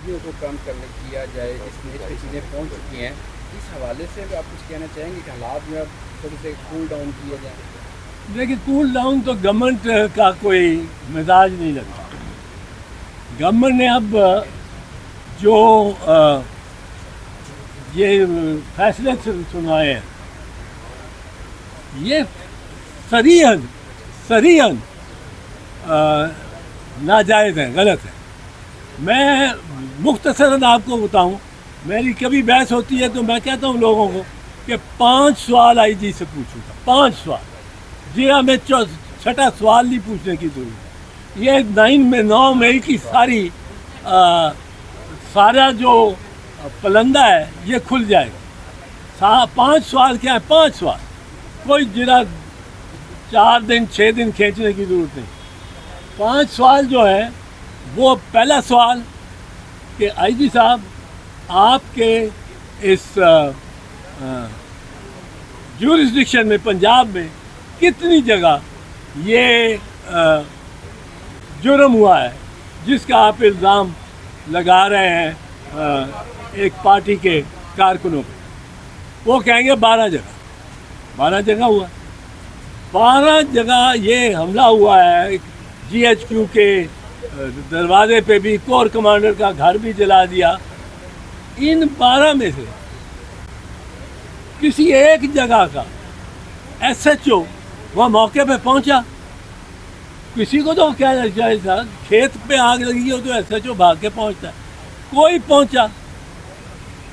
خرابیوں کو کم کیا جائے، جس میں اتنی چیزیں پہنچ چکی ہیں، اس حوالے سے بھی آپ کچھ کہنا چاہیں گے کہ حالات جو ہے تھوڑے سے کول ڈاؤن کیا جائے؟ دیکھیے کول ڈاؤن تو گورنمنٹ کا کوئی مزاج نہیں لگتا. گورنمنٹ نے اب جو یہ فیصلے سنائے ہیں یہ صریحاً ناجائز ہیں، غلط ہیں. میں مختصراً آپ کو بتاؤں، میری کبھی بحث ہوتی ہے تو میں کہتا ہوں لوگوں کو کہ 5 سوال آئی جی سے پوچھوں گا، 5 سوال. جی ہمیں 6واں سوال نہیں پوچھنے کی ضرورت. یہ 9 مئی کی سارا جو پلندہ ہے یہ کھل جائے گا. 5 سوال کیا ہے؟ 5 سوال کوئی جرا 4 دن 6 دن کھینچنے کی ضرورت نہیں. 5 سوال جو ہے وہ پہلا سوال کہ آئی جی صاحب آپ کے اس جورسڈکشن میں پنجاب میں کتنی جگہ یہ جرم ہوا ہے جس کا آپ الزام لگا رہے ہیں ایک پارٹی کے کارکنوں پہ؟ وہ کہیں گے 12 جگہ. 12 جگہ ہوا، 12 جگہ یہ حملہ ہوا ہے. جی ایچ کیو کے دروازے پہ بھی کور کمانڈر کا گھر بھی جلا دیا. ان 12 میں سے کسی ایک جگہ کا ایس ایچ او وہ موقع پہ پہنچا؟ کسی کو تو کہنا چاہیے تھا کھیت پہ آگ لگی ہو تو ایس ایچ او بھاگ کے پہنچتا ہے. کوئی پہنچا؟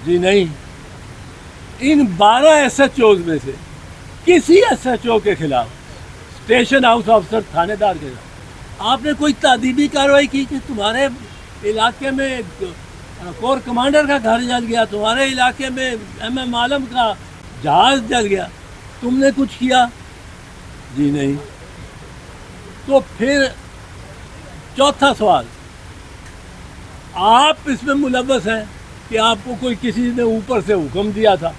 جی نہیں. ان 12 ایس ایچ اوز میں سے کسی ایس ایچ او کے خلاف، اسٹیشن ہاؤس افسر تھانے دار کے خلاف آپ نے کوئی تعدیبی کارروائی کی کہ تمہارے علاقے میں کور کمانڈر کا گھر جل گیا، تمہارے علاقے میں ایم ایم عالم کا جہاز جل گیا، تم نے کچھ کیا؟ جی نہیں. تو پھر چوتھا سوال، آپ اس میں ملوث ہیں کہ آپ کو کوئی کسی نے اوپر سے حکم دیا تھا؟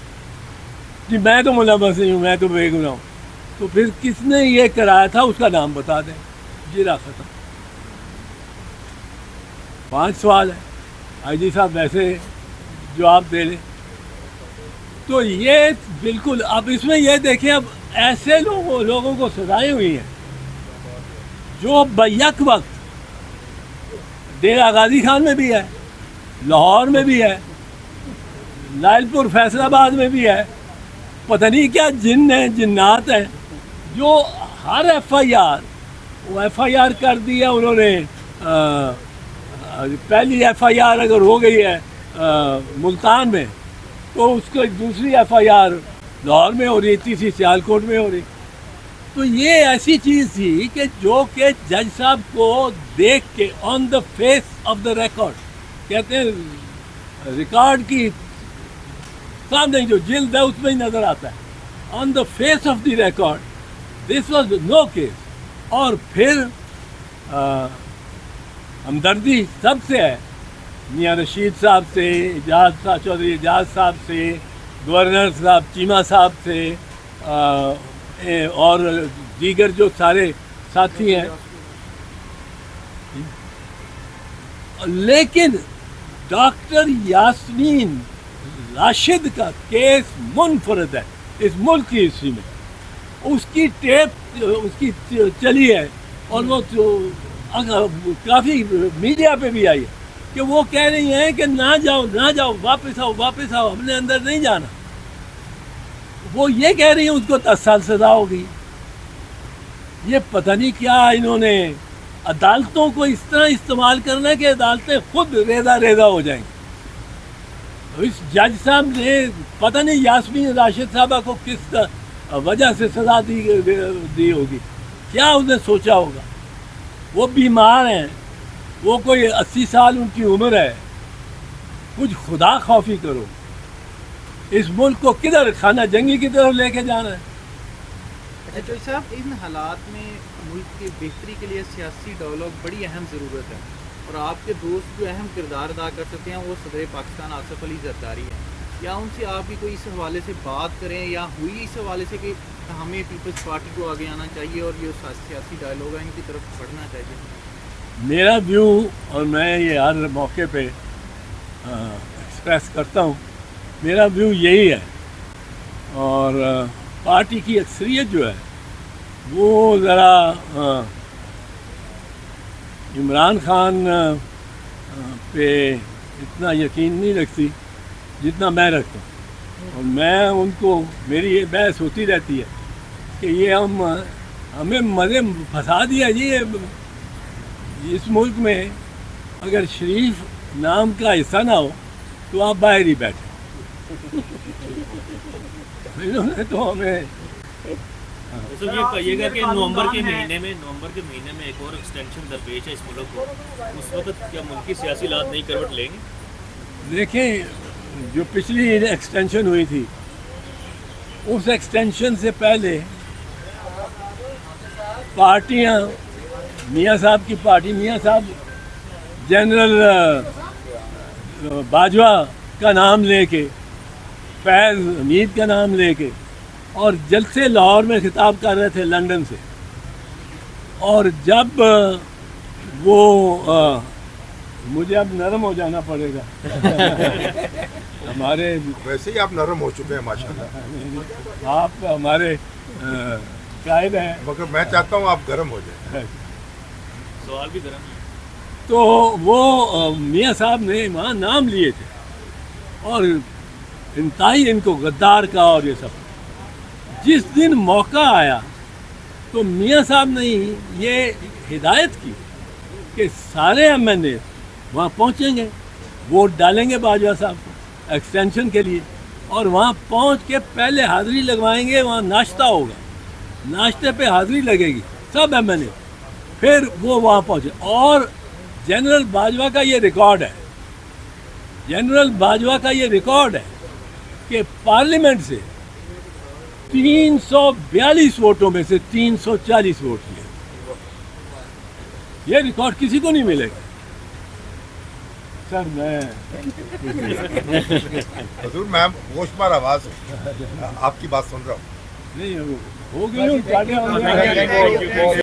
جی میں تو ملوث نہیں ہوں، میں تو بے گناہ ہوں. تو پھر کس نے یہ کرایا تھا اس کا نام بتا دیں. جی ختم. 5 سوال ہیں. آئی جی صاحب ویسے جواب دے لیں. تو یہ بالکل اب اس میں یہ دیکھیں، اب ایسے لوگوں کو سزائیں ہوئی ہیں جو بیک وقت ڈیرہ غازی خان میں بھی ہے، لاہور میں بھی ہے، لائل پور فیصل آباد میں بھی ہے. پتہ نہیں کیا جن ہیں، جنات ہیں جو ہر ایف آئی آر کر دی ہے انہوں نے. پہلی ایف آئی آر اگر ہو گئی ہے ملتان میں تو اس کو دوسری ایف آئی آر لاہور میں ہو رہی، تیسری سیالکوٹ میں ہو رہی. تو یہ ایسی چیز تھی کہ جو کہ جج صاحب کو دیکھ کے on the face of the record, کہتے ہیں ریکارڈ کی سامنے جو جلد ہے اس میں ہی نظر آتا ہے. On the face of the record this was no case. اور پھر ہمدردی سب سے ہے، میاں رشید صاحب سے، چودھری اعجاز صاحب سے، گورنر صاحب چیمہ صاحب سے، اور دیگر جو سارے ساتھی ہیں. لیکن ڈاکٹر یاسمین راشد کا کیس منفرد ہے اس ملک کی ہسٹری میں. اس کی ٹیپ اس کی چلی ہے اور وہ کافی میڈیا پہ بھی آئی ہے کہ وہ کہہ رہی ہیں کہ نہ جاؤ، واپس آؤ، ہم نے اندر نہیں جانا. وہ یہ کہہ رہی ہیں اس کو 10 سال سزا ہوگی. یہ پتہ نہیں کیا انہوں نے عدالتوں کو اس طرح استعمال کرنا ہے کہ عدالتیں خود ریزہ ہو جائیں گی. اس جج صاحب نے پتہ نہیں یاسمین راشد صاحبہ کو کس وجہ سے سزا دی ہوگی، کیا انہیں سوچا ہوگا. وہ بیمار ہیں، وہ کوئی 80 سال ان کی عمر ہے. کچھ خدا خوفی کرو. اس ملک کو کدھر خانہ جنگی کی طرف لے کے جانا ہے. جوئی صاحب، ان حالات میں ملک کی بہتری کے لیے سیاسی ڈائلاگ بڑی اہم ضرورت ہے، اور آپ کے دوست جو اہم کردار ادا کر سکتے ہیں وہ صدر پاکستان آصف علی زرداری ہیں. یا ان سے آپ کی کوئی اس حوالے سے بات کریں یا ہوئی اس حوالے سے کہ ہمیں پیپلز پارٹی کو آگے آنا چاہیے اور یہ سیاسی ڈائلاگ ہے ان کی طرف بڑھنا چاہیے؟ میرا ویو، اور میں یہ ہر موقع پہ ایکسپریس کرتا ہوں. میرا ویو یہی ہے. اور پارٹی کی اکثریت جو ہے وہ ذرا عمران خان پہ اتنا یقین نہیں رکھتی جتنا میں رکھتا ہوں. اور میں ان کو, میری یہ بحث ہوتی رہتی ہے کہ یہ ہمیں مزے پھنسا دیا جی. اس ملک میں اگر شریف نام کا حصہ نہ ہو تو آپ باہر ہی بیٹھے. انہوں نے تو ہمیں سر یہ کہیے گا کہ نومبر کے مہینے میں ایک اور ایکسٹینشن درپیش ہے اس ملک کو, اس وقت کیا ملکی سیاسی حالات نئی کروٹ لیں گے؟ دیکھیں, جو پچھلی ایکسٹینشن ہوئی تھی اس ایکسٹینشن سے پہلے پارٹیاں, میاں صاحب کی پارٹی, میاں صاحب جنرل باجوہ کا نام لے کے, فیض حمید کا نام لے کے, اور جلسے لاہور میں خطاب کر رہے تھے لندن سے. اور جب وہ مجھے اب نرم ہو جانا پڑے گا ہمارے ویسے ہی آپ نرم ہو چکے ہیں ماشاءاللہ. آپ ہمارے قائد ہیں, مگر میں چاہتا ہوں آپ گرم ہو جائیں. سوال بھی گرم ہے. تو وہ میاں صاحب نے وہاں نام لیے تھے اور انتہائی ان کو غدار کا اور یہ سب. جس دن موقع آیا تو میاں صاحب نے یہ ہدایت کی کہ سارے ایم این اے وہاں پہنچیں گے, ووٹ ڈالیں گے باجوہ صاحب کو ایکسٹینشن کے لیے, اور وہاں پہنچ کے پہلے حاضری لگوائیں گے. وہاں ناشتہ ہوگا, ناشتے پہ حاضری لگے گی سب ایم این اے, پھر وہ وہاں پہنچے. اور جنرل باجوہ کا یہ ریکارڈ ہے, جنرل باجوہ کا یہ ریکارڈ ہے کہ پارلیمنٹ سے 342 ووٹوں میں سے 340 ووٹ لیے. یہ ریکارڈ کسی کو نہیں ملے گا. سر میں حضور میں گوشت مار آواز ہوں, آپ کی بات سن رہا ہوں. نہیں ہو گئی.